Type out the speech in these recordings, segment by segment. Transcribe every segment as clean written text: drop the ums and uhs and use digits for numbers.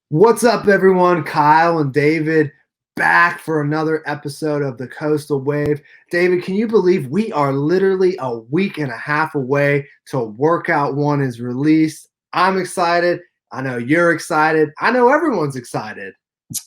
What's up, everyone? Kyle and David back for another episode of the Coastal Wave. David, can you believe we are literally a week and a half away till Workout One is released? I'm excited. I know you're excited. I know everyone's excited.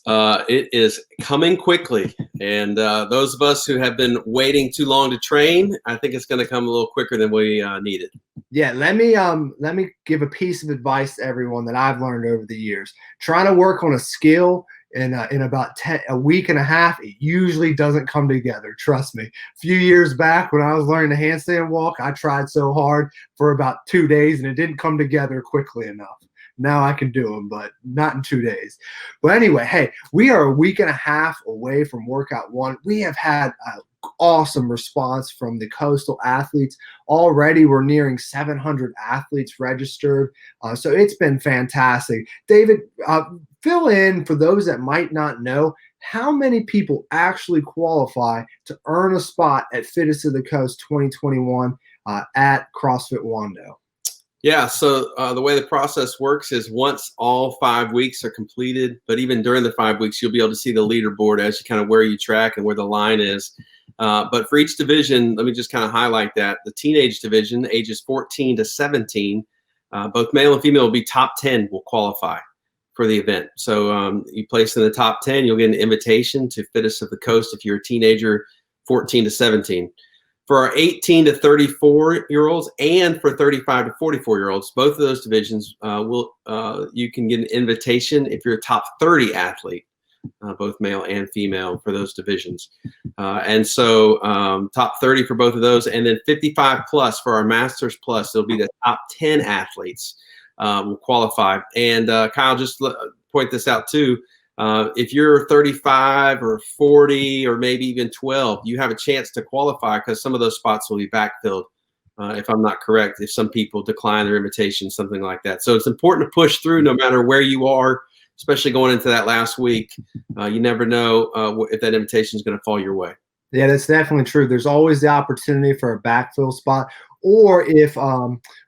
It is coming quickly, and those of us who have been waiting too long to train, I think it's going to come a little quicker than we needed. Yeah, let me give a piece of advice to everyone that I've learned over the years. Trying to work on a skill in about a week and a half, it usually doesn't come together. Trust me. A few years back when I was learning the handstand walk, I tried so hard for about 2 days and it didn't come together quickly enough. Now I can do them, but not in 2 days. But anyway, hey, we are a week and a half away from Workout One. We have had an awesome response from the Coastal athletes. Already, we're nearing 700 athletes registered. So it's been fantastic. David, fill in for those that might not know, how many people actually qualify to earn a spot at Fittest of the Coast 2021 at CrossFit Wando? Yeah, so the way the process works is once all 5 weeks are completed, but even during the 5 weeks, you'll be able to see the leaderboard as you kind of where you track and where the line is. But for each division, let me just kind of highlight that. The teenage division, ages 14 to 17, both male and female will be top 10 will qualify for the event. So you place in the top 10, you'll get an invitation to Fittest of the Coast if you're a teenager 14 to 17. For our 18 to 34-year-olds and for 35 to 44-year-olds, both of those divisions you can get an invitation if you're a top 30 athlete, both male and female for those divisions. And so top 30 for both of those, and then 55 plus for our Masters Plus. It'll be the top 10 athletes will qualify. And Kyle, just point this out too. If you're 35 or 40 or maybe even 12, you have a chance to qualify because some of those spots will be backfilled, if I'm not correct, if some people decline their invitation, something like that. So it's important to push through no matter where you are, especially going into that last week. You never know if that invitation is going to fall your way. Yeah, that's definitely true. There's always the opportunity for a backfill spot. Or if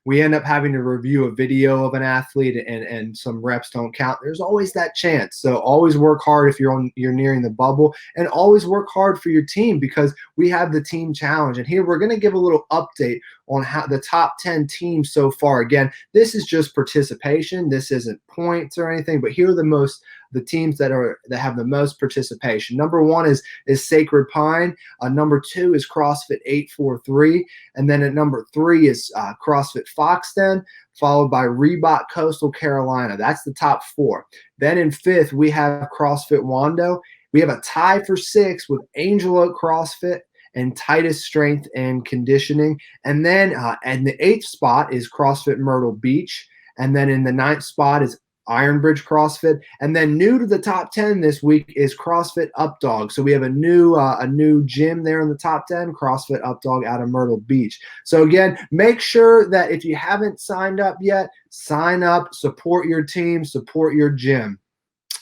we end up having to review a video of an athlete and some reps don't count, there's always that chance. So always work hard if you're nearing the bubble, and always work hard for your team because we have the team challenge. And here we're going to give a little update on how the top 10 teams so far. Again, this is just participation. This isn't points or anything, but here are the teams that have the most participation. Number one is Sacred Pine. Number two is CrossFit 843. And then at number three is CrossFit Foxton, followed by Reebok Coastal Carolina. That's the top four. Then in fifth, we have CrossFit Wando. We have a tie for sixth with Angel Oak CrossFit and Titus Strength and Conditioning. And then in the eighth spot is CrossFit Myrtle Beach. And then in the ninth spot is Ironbridge CrossFit, and then new to the top 10 this week is CrossFit Updog. So we have a new gym there in the top 10, CrossFit Updog out of Myrtle Beach. So again, make sure that if you haven't signed up yet, sign up, support your team, support your gym.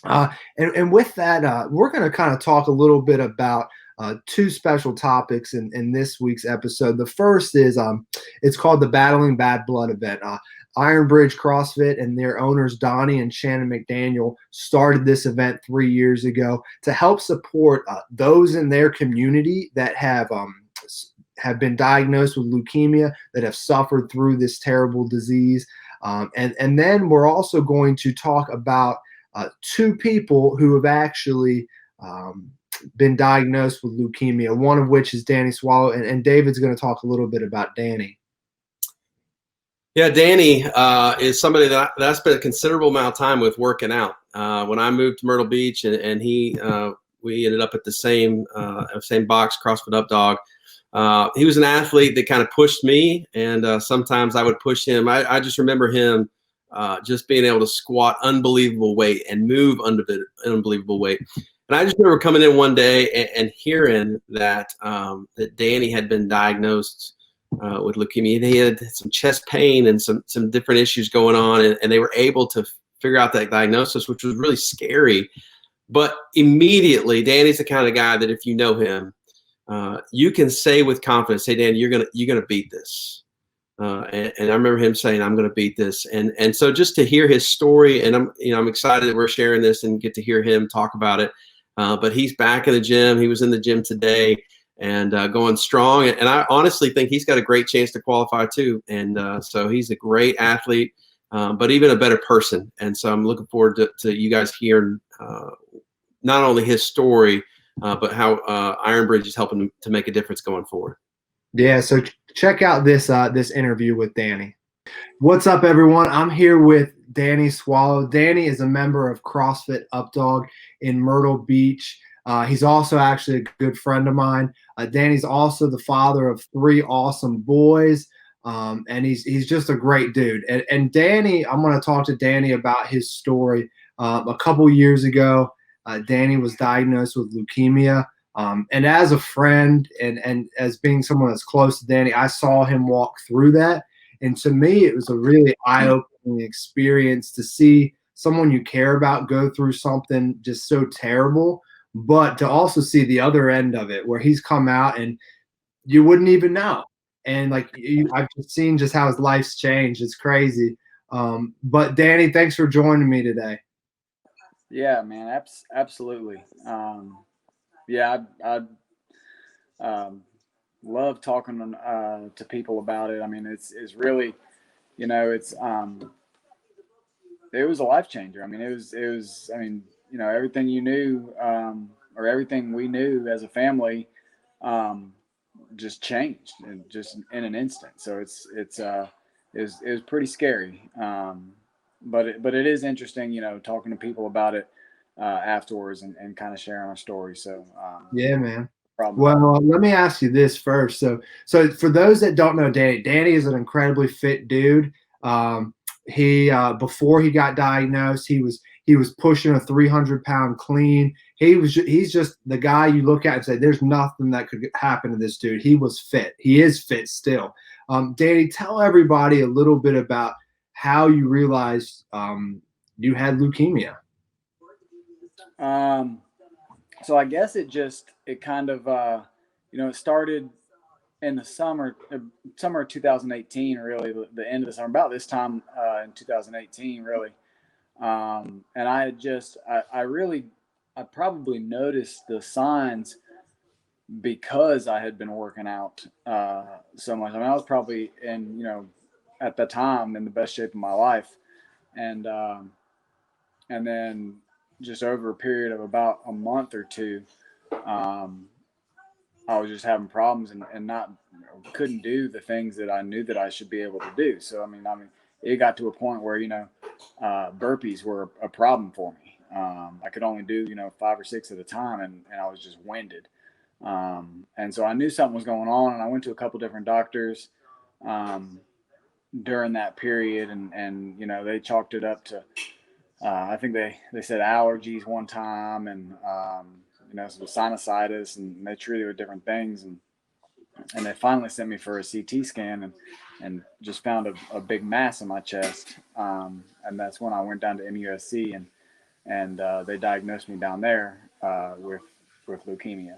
And with that, we're going to kind of talk a little bit about two special topics in this week's episode. The first is it's called the Battling Bad Blood event. Ironbridge CrossFit and their owners, Donnie and Shannon McDaniel, started this event 3 years ago to help support those in their community that have been diagnosed with leukemia, that have suffered through this terrible disease. And then we're also going to talk about two people who have actually been diagnosed with leukemia, one of which is Danny Soileau, and David's going to talk a little bit about Danny. Yeah, Danny is somebody that I spent a considerable amount of time with working out. When I moved to Myrtle Beach, and we ended up at the same box, CrossFit Updog. He was an athlete that kind of pushed me, and sometimes I would push him. I just remember him just being able to squat unbelievable weight and move unbelievable weight. And I just remember coming in one day and hearing that Danny had been diagnosed with leukemia. He had some chest pain and some different issues going on, and they were able to figure out that diagnosis, which was really scary. But immediately, Danny's the kind of guy that if you know him, you can say with confidence, "Hey, Danny, you're gonna beat this. And I remember him saying, "I'm going to beat this." And so just to hear his story, and I'm excited that we're sharing this and get to hear him talk about it. But he's back in the gym. He was in the gym today and going strong. And I honestly think he's got a great chance to qualify too. And so he's a great athlete, but even a better person. And so I'm looking forward to you guys hearing not only his story, but how Iron Bridge is helping him to make a difference going forward. Yeah, so check out this interview with Danny. What's up, everyone? I'm here with Danny Soileau. Danny is a member of CrossFit Updog in Myrtle Beach. He's also actually a good friend of mine. Danny's also the father of 3 awesome boys, and he's just a great dude. And Danny, I'm going to talk to Danny about his story. A couple years ago, Danny was diagnosed with leukemia. And as a friend and as being someone that's close to Danny, I saw him walk through that. And to me, it was a really eye-opening experience to see someone you care about go through something just so terrible, but to also see the other end of it where he's come out and you wouldn't even know. And like I've just seen just how his life's changed. It's crazy. But Danny, thanks for joining me today. Yeah, man, absolutely. Yeah, I love talking to people about it. I mean, it's really, you know, it was a life changer. I mean, it was. I mean, you know, everything you knew, or everything we knew as a family, just changed and just in an instant. So it was pretty scary. But it is interesting, you know, talking to people about it afterwards and kind of sharing our story. So Yeah, man. problem. Well, let me ask you this first. So for those that don't know Danny, Danny is an incredibly fit dude. He before he got diagnosed, he was pushing a 300-pound clean. He's just the guy you look at and say, "There's nothing that could happen to this dude." He was fit. He is fit still. Danny, tell everybody a little bit about how you realized you had leukemia. So I guess it kind of you know, it started in the summer of 2018, really the end of the summer, about this time in 2018, really. And I probably noticed the signs because I had been working out so much. I mean, I was probably you know, at the time in the best shape of my life, and and then just over a period of about a month or two, um, I was just having problems and not couldn't do the things that I knew that I should be able to do. So I mean, it got to a point where, you know, burpees were a problem for me. I could only do, you know, 5 or 6 at a time, and I was just winded. And so I knew something was going on, and I went to a couple different doctors during that period, and you know, they chalked it up to I think they said allergies one time, and you know, some sinusitis, and they treated with different things, and they finally sent me for a CT scan, and just found a big mass in my chest, and that's when I went down to MUSC, and they diagnosed me down there with leukemia,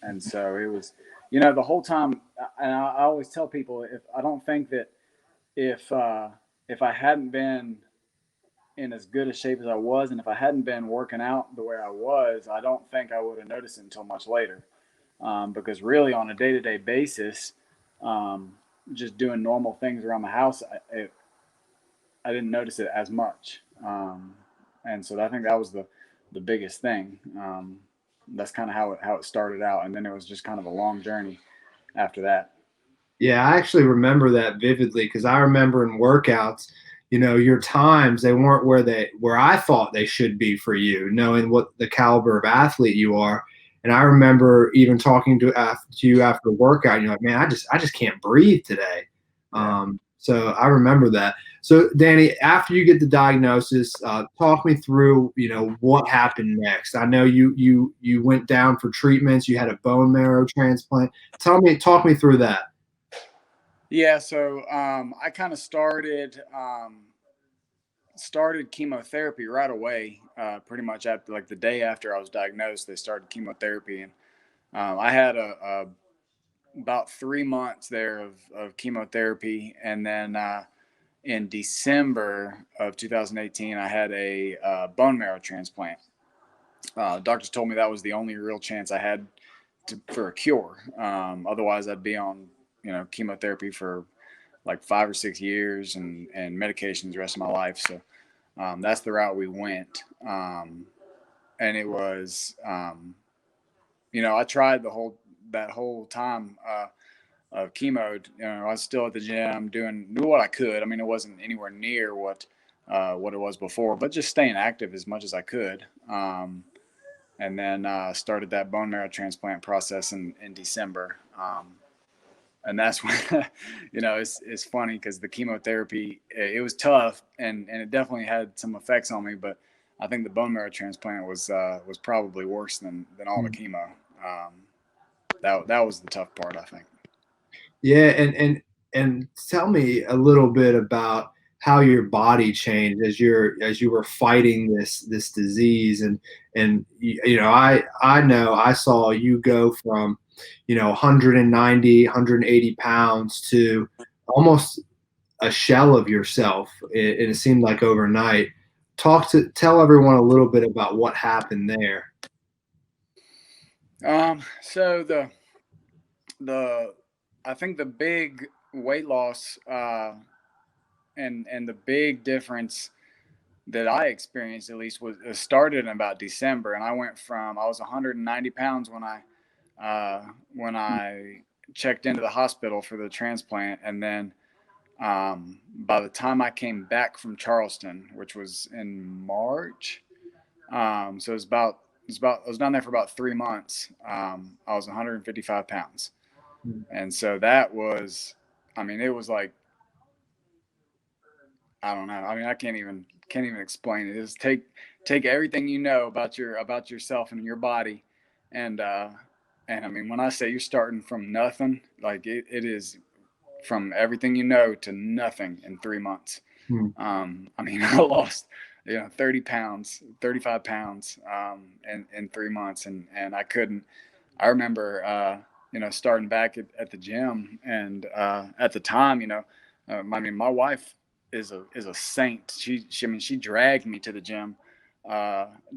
and so it was, you know, the whole time, and I always tell people, if I don't think that if I hadn't been in as good a shape as I was, and if I hadn't been working out the way I was, I don't think I would have noticed it until much later. Because really, on a day-to-day basis, um, just doing normal things around the house, I didn't notice it as much. And so I think that was the biggest thing. That's kind of how it started out, and then it was just kind of a long journey after that. Yeah, I actually remember that vividly because I remember in workouts, you know, your times they weren't where I thought they should be for you, knowing what the caliber of athlete you are. And I remember even talking to you after the workout, and you're like, "Man, I just can't breathe today." Yeah. So I remember that. So Danny, after you get the diagnosis, talk me through, you know, what happened next. I know you went down for treatments. You had a bone marrow transplant. Talk me through that. Yeah, so I kind of started chemotherapy right away. Pretty much after, like, the day after I was diagnosed, they started chemotherapy, and I had about 3 months there of chemotherapy. And then in December of 2018, I had a bone marrow transplant. Doctors told me that was the only real chance I had for a cure. Otherwise, I'd be on, chemotherapy for like 5 or 6 years and medications the rest of my life. So that's the route we went. And it was, I tried that whole time of chemo. I was still at the gym doing what I could. I mean, it wasn't anywhere near what it was before, but just staying active as much as I could. And then started that bone marrow transplant process in December. And that's when, it's funny because the chemotherapy, it was tough and it definitely had some effects on me, but I think the bone marrow transplant was probably worse than all the chemo. That was the tough part, I think. Yeah, and tell me a little bit about how your body changed as you were fighting this disease, and I know I saw you go from 190 180 pounds to almost a shell of yourself, and it seemed like overnight. Tell everyone a little bit about what happened there. So the I think the big weight loss and the big difference that I experienced, at least, was started in about December, and I was 190 pounds when I checked into the hospital for the transplant, and then by the time I came back from Charleston, which was in March, so I was down there for about 3 months. I was 155 pounds, and so that was, I mean, it was like, I don't know. I mean, I can't even explain it. It's take everything you know about yourself and your body, and I mean, when I say you're starting from nothing, like it is from everything you know to nothing in 3 months. Hmm. I mean, I lost 30 pounds, 35 pounds in 3 months, and I couldn't. I remember starting back at the gym, and at the time, I mean, my wife is a saint. I mean, she dragged me to the gym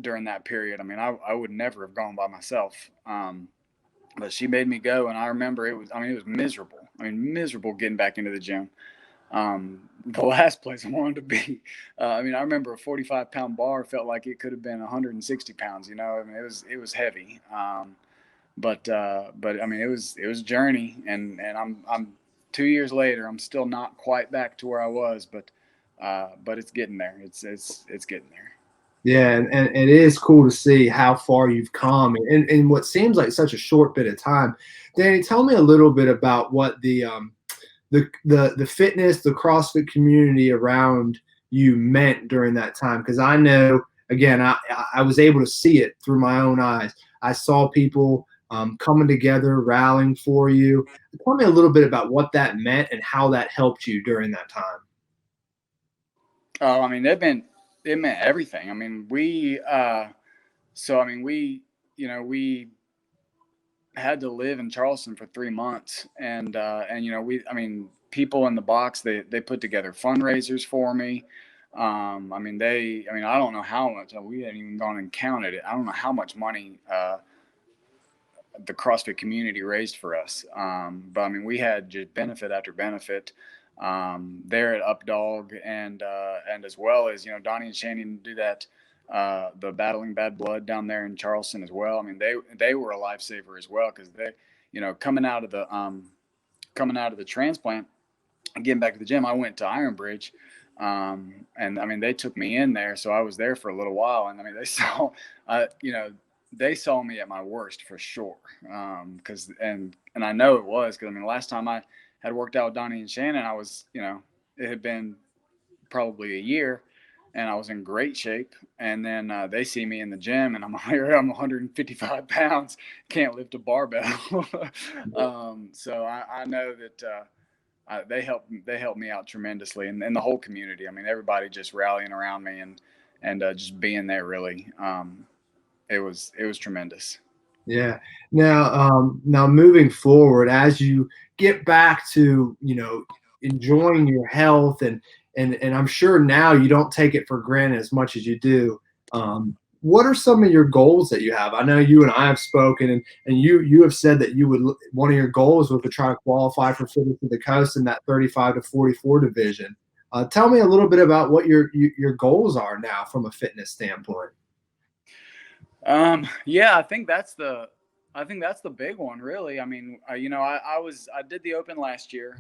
during that period. I mean, I would never have gone by myself. But she made me go, and I remember it was miserable. I mean, miserable getting back into the gym. The last place I wanted to be. I mean, I remember a 45-pound bar felt like it could have been 160 pounds. I mean, it was heavy. But I mean, it was a journey, and I'm 2 years later. I'm still not quite back to where I was, but it's getting there. It's getting there. Yeah, and it is cool to see how far you've come in what seems like such a short bit of time. Danny, tell me a little bit about what the fitness, the CrossFit community around you meant during that time. Because I know, again, I was able to see it through my own eyes. I saw people coming together, rallying for you. Tell me a little bit about what that meant and how that helped you during that time. Oh, I mean, it meant everything. I mean, we had to live in Charleston for 3 months, and I mean, people in the box, they put together fundraisers for me. I mean, I don't know how much. We hadn't even gone and counted it. I don't know how much money the CrossFit community raised for us. But I mean, we had just benefit after benefit there at Updog, and as well as Donnie and Shannon do that. The Battling Bad Blood down there in Charleston as well. I mean, they were a lifesaver as well, because they, coming out of the transplant and getting back to the gym, I went to Iron Bridge, and I mean, they took me in there, so I was there for a little while, and I mean, they saw me at my worst for sure, because and I know it was, because I mean, last time I had worked out with Donnie and Shannon, I was, it had been probably a year, and I was in great shape. And then they see me in the gym, and I'm 155 pounds, can't lift a barbell. So I know that they helped me out tremendously, and the whole community. I mean, everybody just rallying around me and just being there, really. It was tremendous. Yeah. Now moving forward, as you get back to, enjoying your health and I'm sure now you don't take it for granted as much as you do. What are some of your goals that you have? I know you and I have spoken, and you have said that one of your goals was to try to qualify for Fitness to the Coast in that 35 to 44 division. Tell me a little bit about what your goals are now from a fitness standpoint. Yeah, I think that's the big one, really. I mean, I did the Open last year,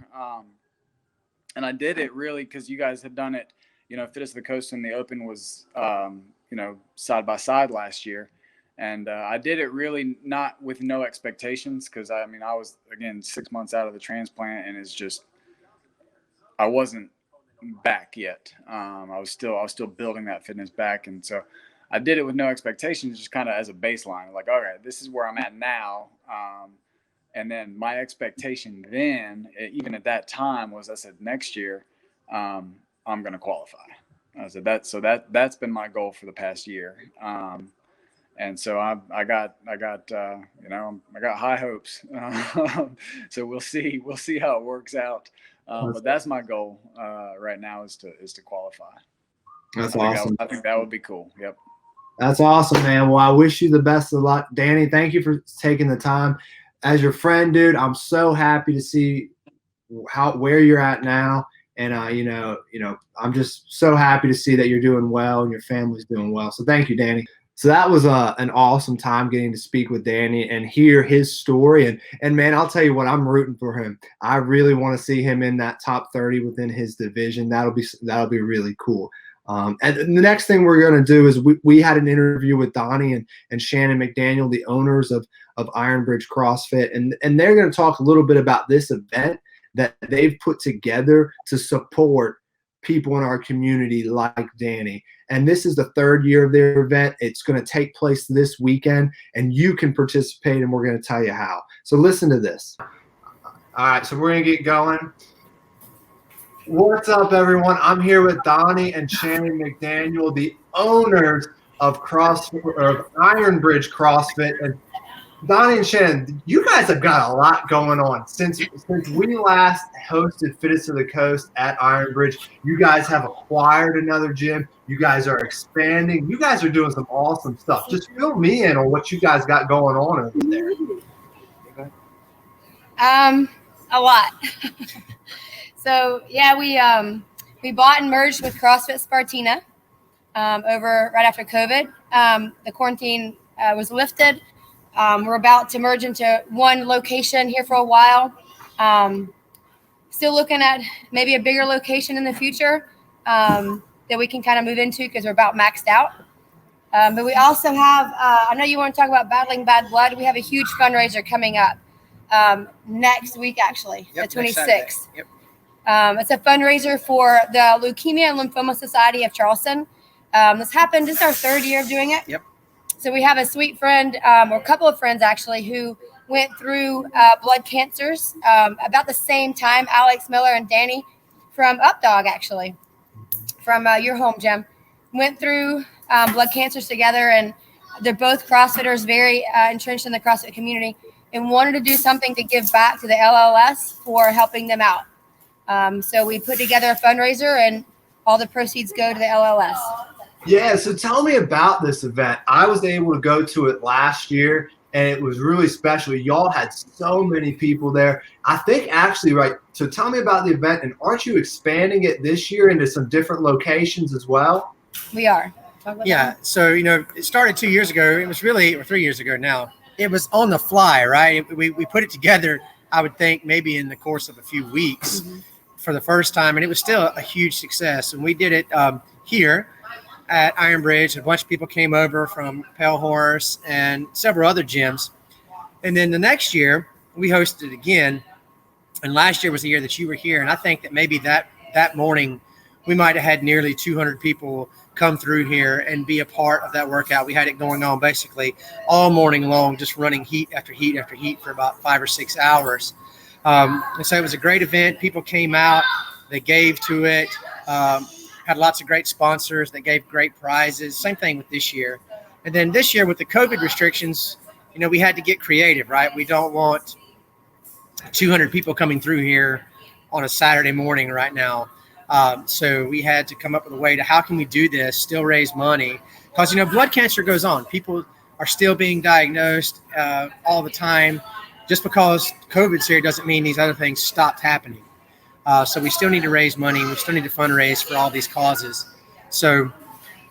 and I did it really because you guys had done it. Fit us to the Coast and the Open was, side by side last year, and I did it really not with no expectations because I was again 6 months out of the transplant, and it's just I wasn't back yet. I was still building that fitness back, and so I did it with no expectations, just kind of as a baseline. Like, all right, this is where I'm at now. And then my expectation then, even at that time, was I said next year I'm going to qualify. I said that's been my goal for the past year. And so I got high hopes. So we'll see how it works out. But that's my goal right now is to qualify. That's awesome. I think that would be cool. Yep. That's awesome, man. Well, I wish you the best of luck. Danny, thank you for taking the time. As your friend, dude, I'm so happy to see where you're at now. And I'm just so happy to see that you're doing well and your family's doing well. So thank you, Danny. So that was an awesome time getting to speak with Danny and hear his story. And man, I'll tell you what, I'm rooting for him. I really want to see him in that top 30 within his division. That'll be really cool. And the next thing we're going to do is we had an interview with Donnie and Shannon McDaniel, the owners of Ironbridge CrossFit, and they're going to talk a little bit about this event that they've put together to support people in our community like Danny. And this is the third year of their event. It's going to take place this weekend, and you can participate, and we're going to tell you how. So listen to this. All right, so we're going to get going. What's up, everyone? I'm here with Donnie and Shannon McDaniel, the owners of Ironbridge CrossFit. And Donnie and Shannon, you guys have got a lot going on. Since we last hosted Fitness to the Coast at Ironbridge, you guys have acquired another gym. You guys are expanding. You guys are doing some awesome stuff. Just fill me in on what you guys got going on over there. A lot. So yeah, we bought and merged with CrossFit Spartina over right after COVID. The quarantine was lifted. We're about to merge into one location here for a while. Still looking at maybe a bigger location in the future that we can kind of move into because we're about maxed out. But we also have, I know you want to talk about battling bad blood. We have a huge fundraiser coming up next week, actually, the 26th. Yep. It's a fundraiser for the Leukemia and Lymphoma Society of Charleston. This happened. This is our third year of doing it. Yep. So we have a sweet friend, or a couple of friends actually, who went through blood cancers about the same time. Alex Miller and Danny from Updog, actually, from your home gym, went through blood cancers together, and they're both CrossFitters, very entrenched in the CrossFit community, and wanted to do something to give back to the LLS for helping them out. So we put together a fundraiser, and all the proceeds go to the LLS. Yeah, so tell me about this event. I was able to go to it last year, and it was really special. Y'all had so many people there. I think actually, right, so tell me about the event, and aren't you expanding it this year into some different locations as well? We are. Yeah, so, it started 2 years ago. It was really, or 3 years ago now. It was on the fly, right? We put it together, I would think, maybe in the course of a few weeks for the first time, and it was still a huge success. And we did it here at Ironbridge. A bunch of people came over from Pale Horse and several other gyms. And then the next year, we hosted it again. And last year was the year that you were here. And I think that maybe that morning, we might have had nearly 200 people come through here and be a part of that workout. We had it going on basically all morning long, just running heat after heat after heat for about 5 or 6 hours. And so it was a great event. People came out, they gave to it, had lots of great sponsors that gave great prizes. Same thing with this year. And then this year with the COVID restrictions, we had to get creative, right? We don't want 200 people coming through here on a Saturday morning right now. So we had to come up with a way to how can we do this, still raise money? Because, blood cancer goes on. People are still being diagnosed all the time. Just because COVID's here doesn't mean these other things stopped happening. So we still need to raise money. We still need to fundraise for all these causes. So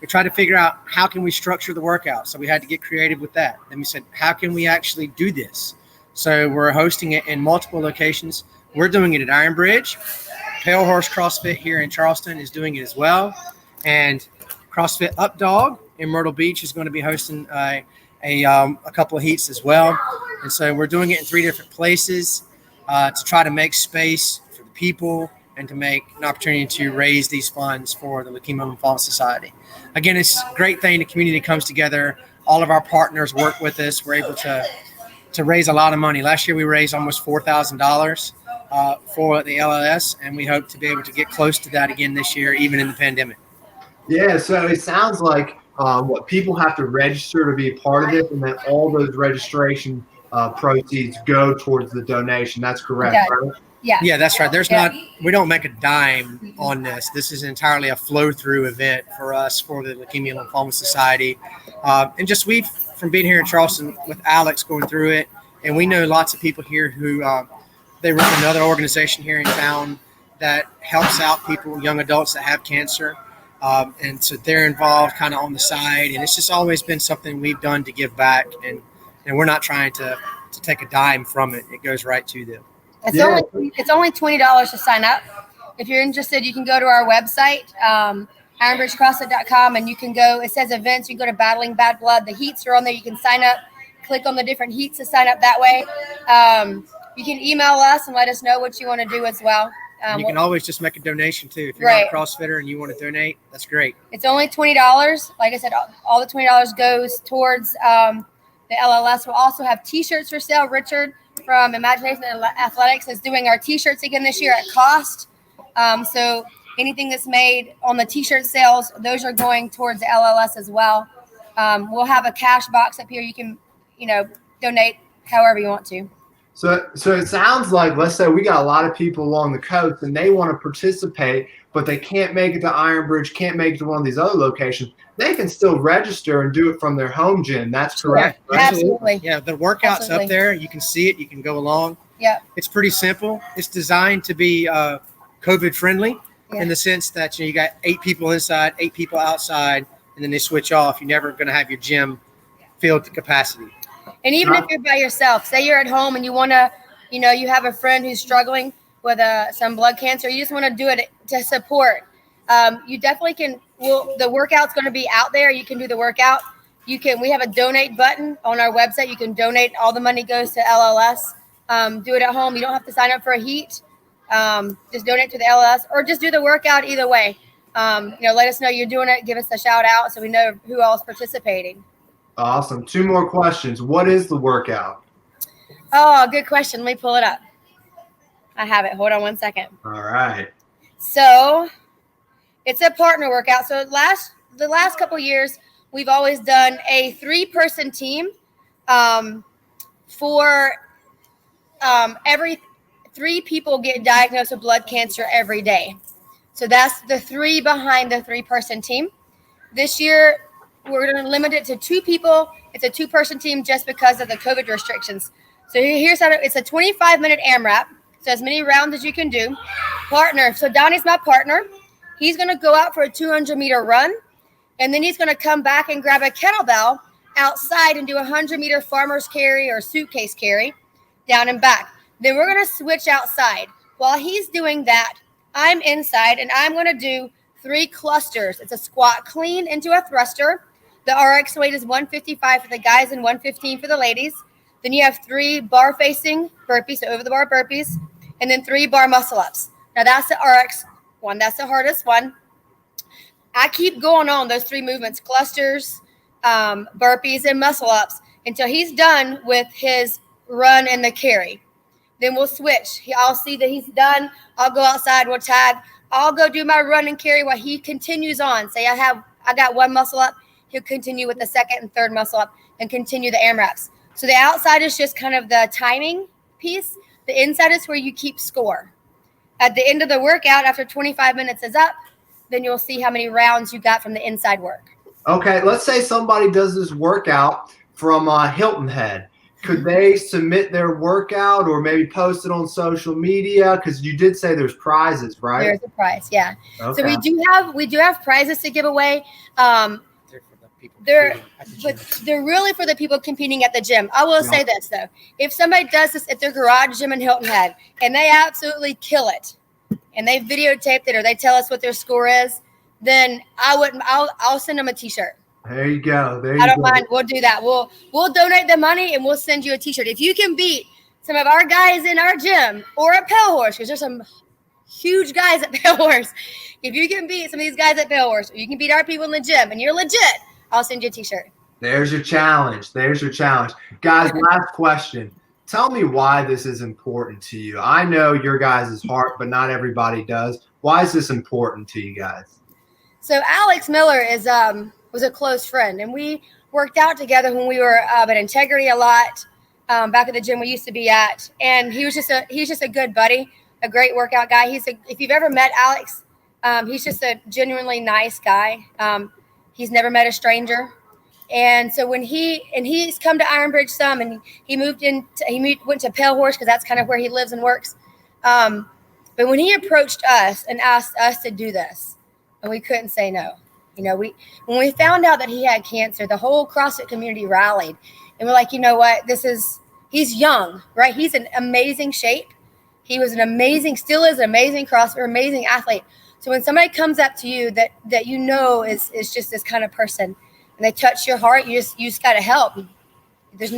we tried to figure out how can we structure the workout. So we had to get creative with that. Then we said, how can we actually do this? So we're hosting it in multiple locations. We're doing it at Iron Bridge. Pale Horse CrossFit here in Charleston is doing it as well. And CrossFit Up Dog in Myrtle Beach is going to be hosting a couple of heats as well. And so we're doing it in 3 different places to try to make space for the people and to make an opportunity to raise these funds for the Leukemia and Lymphoma Society. Again, it's a great thing. The community comes together. All of our partners work with us. We're able to raise a lot of money. Last year, we raised almost $4,000 for the LLS, and we hope to be able to get close to that again this year, even in the pandemic. Yeah, so it sounds like what people have to register to be a part of it, and then all those registration proceeds go towards the donation. That's correct, right? Yeah, that's right. We don't make a dime on this. This is entirely a flow-through event for us, for the Leukemia and Lymphoma Society. And just from being here in Charleston with Alex going through it, and we know lots of people here who they run another organization here in town that helps out people, young adults that have cancer. And so they're involved kind of on the side. And it's just always been something we've done to give back. And we're not trying to take a dime from it. It goes right to them. It's only $20 to sign up. If you're interested, you can go to our website, ironbridgecrossfit.com, and you can go. It says events. You can go to Battling Bad Blood. The heats are on there. You can sign up. Click on the different heats to sign up that way. You can email us and let us know what you want to do as well. You can always just make a donation too. If you're not a CrossFitter and you want to donate, that's great. It's only $20. Like I said, all the $20 goes towards the LLS. We'll also have T-shirts for sale. Richard from Imagination and Athletics is doing our T-shirts again this year at cost. So anything that's made on the T-shirt sales, those are going towards the LLS as well. We'll have a cash box up here. You can, donate however you want to. So it sounds like, let's say we got a lot of people along the coast and they want to participate, but they can't make it to Iron Bridge, can't make it to one of these other locations. They can still register and do it from their home gym. That's correct. Right? Absolutely. Yeah, the workout's up there. You can see it. You can go along. Yeah. It's pretty simple. It's designed to be COVID friendly in the sense that you got 8 people inside, 8 people outside, and then they switch off. You're never going to have your gym filled to capacity. And even if you're by yourself, say you're at home and you want to, you have a friend who's struggling with some blood cancer, you just want to do it to support. You definitely can. Well, the workout's going to be out there. You can do the workout. We have a donate button on our website. You can donate. All the money goes to LLS. Do it at home. You don't have to sign up for a heat. Just donate to the LLS or just do the workout either way. Let us know you're doing it. Give us a shout out so we know who else is participating. Awesome. 2 more questions. What is the workout? Oh, good question. Let me pull it up. I have it. Hold on 1 second. All right. So it's a partner workout. So the last couple of years, we've always done a 3-person team for every 3 people get diagnosed with blood cancer every day. So that's the 3 behind the 3-person team. This year, we're going to limit it to 2 people. It's a 2-person team just because of the COVID restrictions. So here's how it's a 25-minute AMRAP. So as many rounds as you can do. Partner. So Donnie's my partner. He's going to go out for a 200-meter run. And then he's going to come back and grab a kettlebell outside and do a 100-meter farmer's carry or suitcase carry down and back. Then we're going to switch outside. While he's doing that, I'm inside and I'm going to do 3 clusters. It's a squat clean into a thruster. The RX weight is 155 for the guys and 115 for the ladies. Then you have 3 bar facing burpees, so over the bar burpees, and then 3 bar muscle ups. Now that's the RX one. That's the hardest one. I keep going on those 3 movements, clusters, burpees, and muscle ups until he's done with his run and the carry. Then we'll switch. I'll see that he's done. I'll go outside. We'll tag. I'll go do my run and carry while he continues on. Say I got 1 muscle up. He'll continue with the 2nd and 3rd muscle up and continue the AMRAPs. So the outside is just kind of the timing piece. The inside is where you keep score. At the end of the workout, after 25 minutes is up, then you'll see how many rounds you got from the inside work. Okay, let's say somebody does this workout from Hilton Head. Could they submit their workout or maybe post it on social media? Because you did say there's prizes, right? There's a prize, yeah. Okay. So we do have prizes to give away. They're really for the people competing at the gym. I will say this though: if somebody does this at their garage gym in Hilton Head and they absolutely kill it, and they videotaped it or they tell us what their score is, then I'll send them a T-shirt. There you go. I don't mind. We'll do that. We'll donate the money and we'll send you a T-shirt. If you can beat some of our guys in our gym or a Pale Horse, because there's some huge guys at Pale Horse. If you can beat some of these guys at Pale Horse, or you can beat our people in the gym and you're legit, I'll send you a T-shirt. There's your challenge. There's your challenge. Guys, last question. Tell me why this is important to you. I know your guys' heart, but not everybody does. Why is this important to you guys? So Alex Miller is was a close friend, and we worked out together when we were at Integrity a lot, back at the gym we used to be at. And he's just a good buddy, a great workout guy. If you've ever met Alex, he's just a genuinely nice guy. He's never met a stranger. And so when he's come to Iron Bridge some, and he went to Pale Horse because that's kind of where he lives and works. But when he approached us and asked us to do this, and we couldn't say no. You know, when we found out that he had cancer, the whole CrossFit community rallied, and we're like, you know what? He's young, right? He's in amazing shape. He was still is an amazing CrossFit, amazing athlete. So when somebody comes up to you that you know is just this kind of person, and they touch your heart, you just got to help. There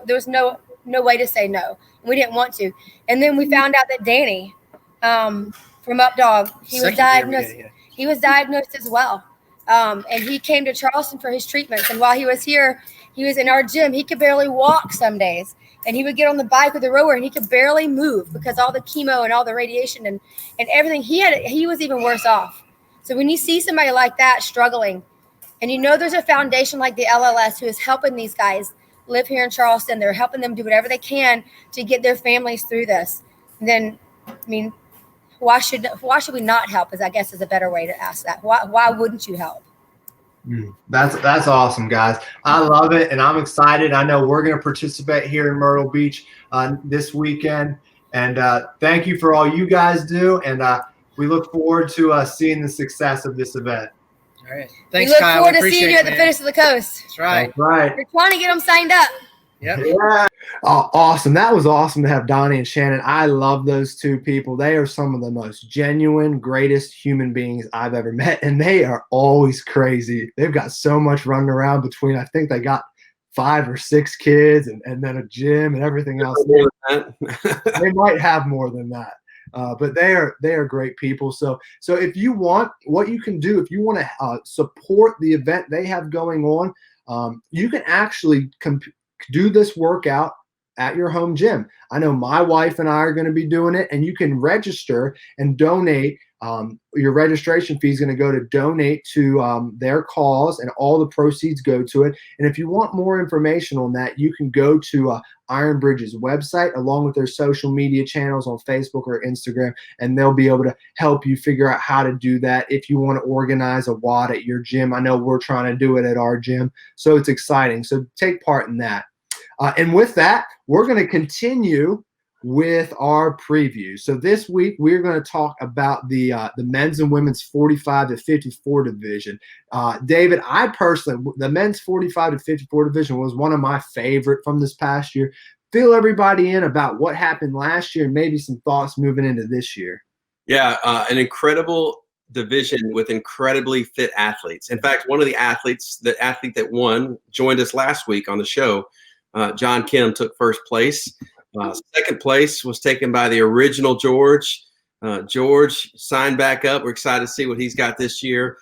was no way to say no. We didn't want to. And then we found out that Donnie, from Updog, he was diagnosed as well. And he came to Charleston for his treatments. And while he was here, he was in our gym. He could barely walk some days. And he would get on the bike with the rower and he could barely move because all the chemo and all the radiation and everything. He was even worse off. So when you see somebody like that struggling, and you know there's a foundation like the LLS who is helping these guys live here in Charleston, they're helping them do whatever they can to get their families through this, then, I mean, why should we not help, I guess is a better way to ask that. Why wouldn't you help? That's awesome, guys. I love it, and I'm excited. I know we're going to participate here in Myrtle Beach this weekend, and thank you for all you guys do, and we look forward to seeing the success of this event. All right. Thanks, Kyle. We look forward to seeing you at the finish of the coast. That's right. That's right. We're trying to get them signed up. Yep. Yeah. Oh, awesome. That was awesome to have Donnie and Shannon. I love those two people. They are some of the most genuine, greatest human beings I've ever met, and they are always crazy. They've got so much running around between. I think they got 5 or 6 kids and then a gym and everything else. They might have more than that. But they are great people. So if you want, what you can do, if you want to support the event they have going on, you can actually do this workout at your home gym. I know my wife and I are going to be doing it, and you can register and donate. Your registration fee is going to go to donate to their cause, and all the proceeds go to it. And if you want more information on that, you can go to Iron Bridge's website along with their social media channels on Facebook or Instagram, and they'll be able to help you figure out how to do that. If you want to organize a WOD at your gym, I know we're trying to do it at our gym, so it's exciting. So take part in that. And with that, we're going to continue with our preview. So this week we're going to talk about the men's and women's 45 to 54 division. David, I personally, the men's 45 to 54 division was one of my favorite from this past year. Fill everybody in about what happened last year and maybe some thoughts moving into this year. Yeah, an incredible division with incredibly fit athletes. In fact, one of the athletes, the athlete that won, joined us last week on the show. John Kim took first place. Second place was taken by the original George. George signed back up. We're excited to see what he's got this year.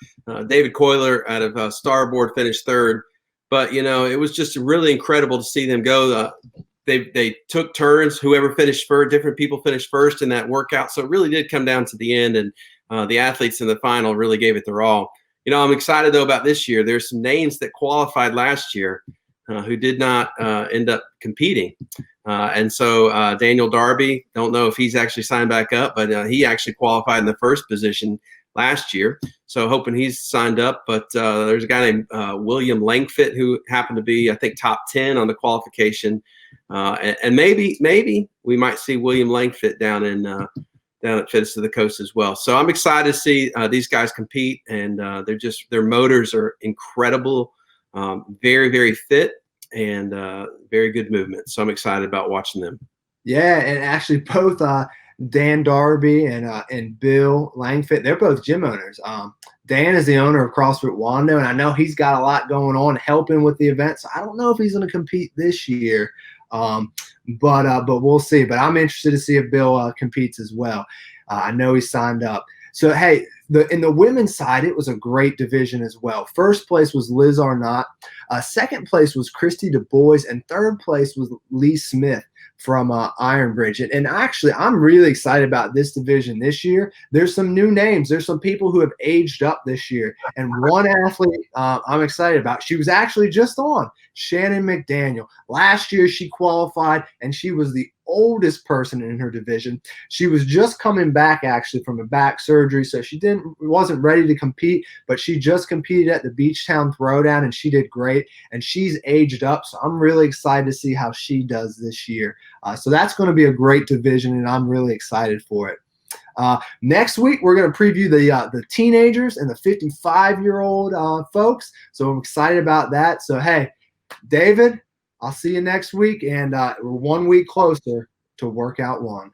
David Coiler out of Starboard finished third. But, you know, it was just really incredible to see them go. They took turns. Whoever finished first, different people finished first in that workout. So it really did come down to the end, and the athletes in the final really gave it their all. You know, I'm excited, though, about this year. There's some names that qualified last year. who did not end up competing. And so Daniel Darby, don't know if he's actually signed back up, but he actually qualified in the first position last year. So hoping he's signed up. But there's a guy named William Langfit who happened to be, I think, top 10 on the qualification. And maybe we might see William Langfit down at Fitness of the Coast as well. So I'm excited to see these guys compete, and their motors are incredible, very, very fit, and very good movement. So I'm excited about watching them. Yeah, and actually both Dan Darby and Bill Langfit, they're both gym owners. Dan is the owner of CrossFit Wando, and I know he's got a lot going on helping with the event. So I don't know if he's going to compete this year, but we'll see. But I'm interested to see if Bill competes as well. I know he's signed up. So hey, in the women's side, it was a great division as well. First place was Liz Arnott. Second place was Christy Du Bois, and third place was Lee Smith from Ironbridge. And actually, I'm really excited about this division this year. There's some new names. There's some people who have aged up this year. And one athlete I'm excited about, she was actually just on, Shannon McDaniel. Last year, she qualified, and she was the oldest person in her division. She was just coming back actually from a back surgery, so she wasn't ready to compete, but she just competed at the Beachtown Throwdown, and she did great, and she's aged up, so I'm really excited to see how she does this year. So that's going to be a great division, and I'm really excited for it. Next week, we're going to preview the teenagers and the 55-year-old folks, so I'm excited about that. So hey, David, I'll see you next week, and we're 1 week closer to Workout 1.